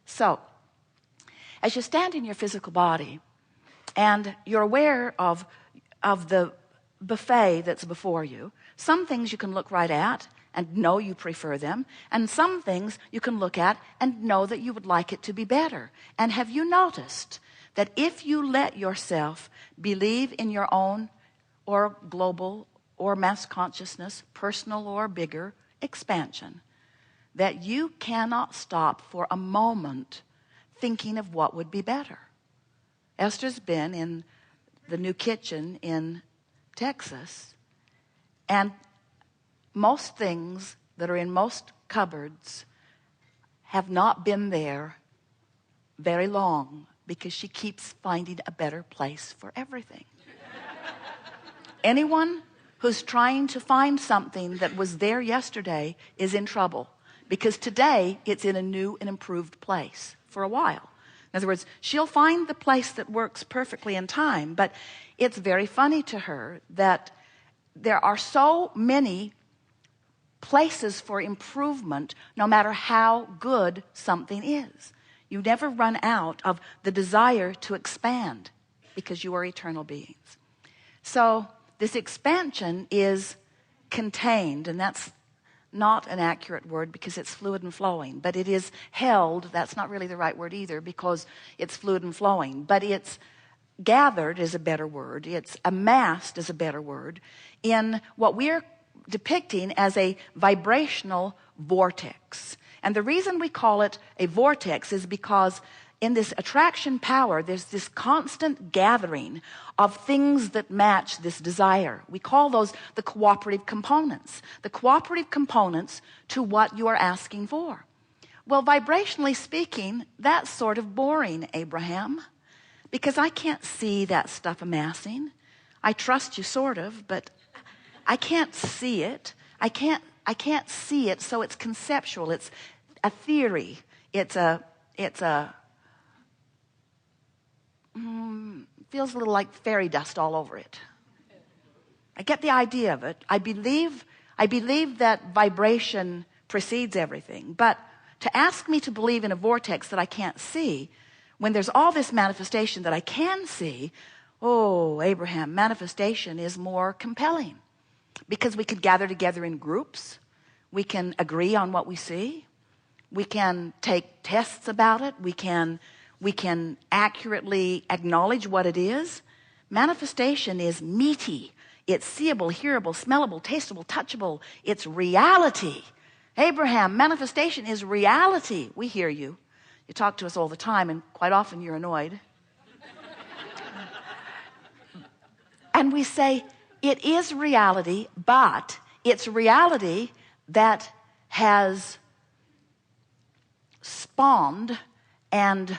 So, as you stand in your physical body and you're aware of the buffet that's before you, some things you can look right at and know you prefer them, and some things you can look at and know that you would like it to be better. And have you noticed that if you let yourself believe in your own or global or mass consciousness, personal or bigger expansion, that you cannot stop for a moment thinking of what would be better? Esther's been in the new kitchen in Texas, and most things that are in most cupboards have not been there very long because she keeps finding a better place for everything. Anyone who's trying to find something that was there yesterday is in trouble, because today it's in a new and improved place for a while. In other words, she'll find the place that works perfectly in time, but it's very funny to her that there are so many places for improvement no matter how good something is. You never run out of the desire to expand because you are eternal beings. So this expansion is contained, and that's not an accurate word because it's fluid and flowing, but it is held. That's not really the right word either because it's fluid and flowing, but it's gathered is a better word. It's amassed is a better word in what we're depicting as a vibrational vortex. And the reason we call it a vortex is because in this attraction power, there's this constant gathering of things that match this desire. We call those the cooperative components. The cooperative components to what you are asking for. Well, vibrationally speaking, that's sort of boring, Abraham, because I can't see that stuff amassing. I trust you sort of, but I can't see it. I can't see it, so it's conceptual. It's a theory. It's a feels a little like fairy dust all over it. I get the idea of it. I believe that vibration precedes everything. But to ask me to believe in a vortex that I can't see, when there's all this manifestation that I can see, oh, Abraham, manifestation is more compelling. Because we can gather together in groups. We can agree on what we see. We can take tests about it. We can accurately acknowledge what it is. Manifestation is meaty. It's seeable, hearable, smellable, tasteable, touchable. It's reality. Abraham, manifestation is reality. We hear you. You talk to us all the time, and quite often you're annoyed. And we say, it is reality, but it's reality that has spawned and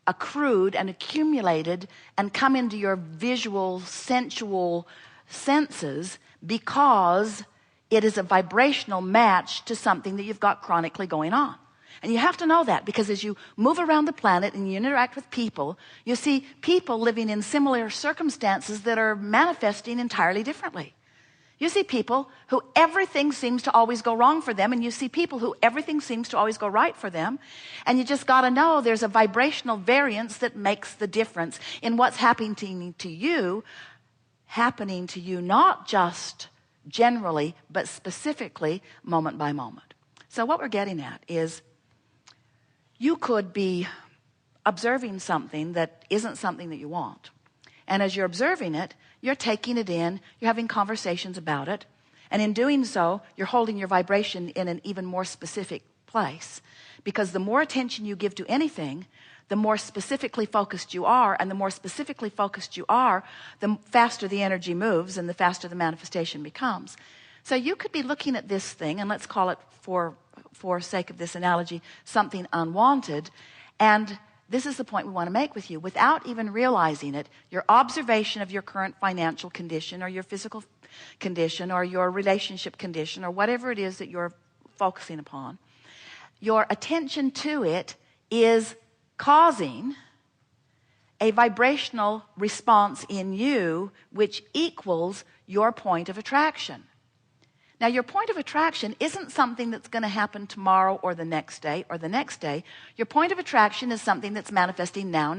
accrued and accumulated and come into your visual, sensual senses because it is a vibrational match to something that you've got chronically going on. And you have to know that, because as you move around the planet and you interact with people, you see people living in similar circumstances that are manifesting entirely differently. You see people who everything seems to always go wrong for them, and you see people who everything seems to always go right for them. And you just got to know there's a vibrational variance that makes the difference in what's happening to you, not just generally, but specifically moment by moment. So what we're getting at is, you could be observing something that isn't something that you want. And as you're observing it, you're taking it in, you're having conversations about it. And in doing so, you're holding your vibration in an even more specific place. Because the more attention you give to anything, the more specifically focused you are. And the more specifically focused you are, the faster the energy moves and the faster the manifestation becomes. So you could be looking at this thing, and let's call it, for sake of this analogy, something unwanted. And this is the point we want to make with you. Without even realizing it, your observation of your current financial condition or your physical condition or your relationship condition or whatever it is that you're focusing upon, your attention to it is causing a vibrational response in you which equals your point of attraction. Now, your point of attraction isn't something that's going to happen tomorrow or the next day or the next day. Your point of attraction is something that's manifesting now.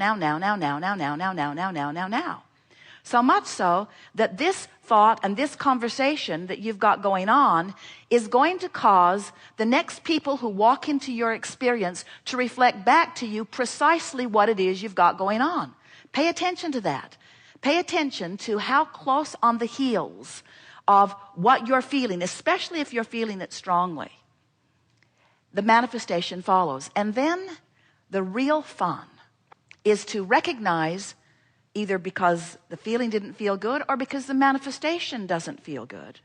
So much so that this thought and this conversation that you've got going on is going to cause the next people who walk into your experience to reflect back to you precisely what it is you've got going on. Pay attention to that. Pay attention to how close on the heels of what you're feeling, especially if you're feeling it strongly, the manifestation follows. And then the real fun is to recognize, either because the feeling didn't feel good or because the manifestation doesn't feel good.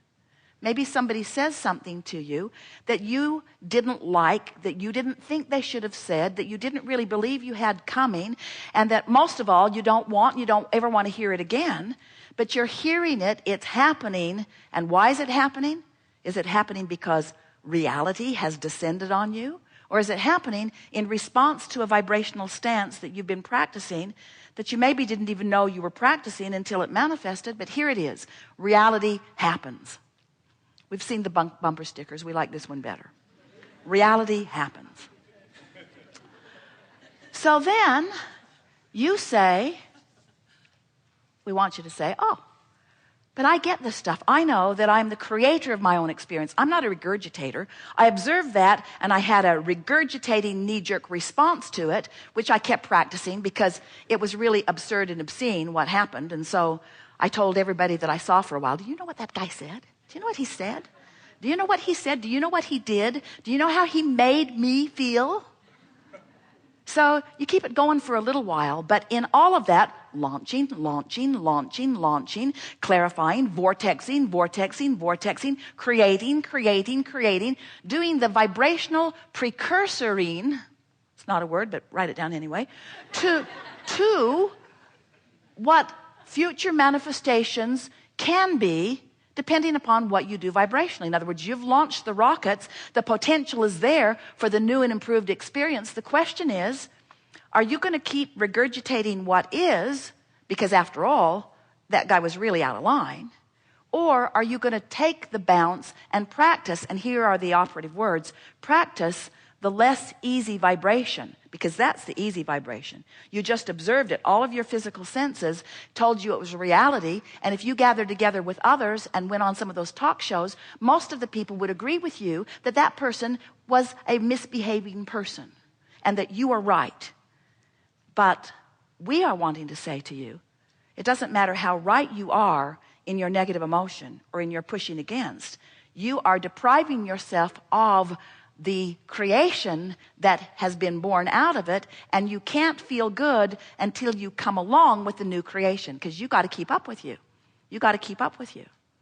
Maybe somebody says something to you that you didn't like, that you didn't think they should have said, that you didn't really believe you had coming, and that most of all you don't ever want to hear it again. But you're hearing it, it's happening. And why is it happening? Is it happening because reality has descended on you? Or is it happening in response to a vibrational stance that you've been practicing that you maybe didn't even know you were practicing until it manifested? But here it is. Reality happens. We've seen the bumper stickers. We like this one better. Reality happens. So then you say, we want you to say, oh, but I get this stuff. I know that I'm the creator of my own experience. I'm not a regurgitator. I observed that, and I had a regurgitating knee-jerk response to it, which I kept practicing because it was really absurd and obscene what happened. And so I told everybody that I saw for a while, do you know what that guy said? Do you know what he said? Do you know what he said? Do you know what he did? Do you know how he made me feel? So you keep it going for a little while, but in all of that, launching, clarifying, vortexing, creating, doing the vibrational precursoring, it's not a word, but write it down anyway, to what future manifestations can be depending upon what you do vibrationally. In other words, you've launched the rockets. The potential is there for the new and improved experience. The question is, are you going to keep regurgitating what is, because after all, that guy was really out of line? Or are you going to take the bounce and practice, and here are the operative words, practice the less easy vibration, because that's the easy vibration. You just observed it. All of your physical senses told you it was reality. And if you gathered together with others and went on some of those talk shows, most of the people would agree with you that that person was a misbehaving person and that you are right. But we are wanting to say to you, it doesn't matter how right you are in your negative emotion or in your pushing against. You are depriving yourself of the creation that has been born out of it, and you can't feel good until you come along with the new creation, because you got to keep up with you. You got to keep up with you.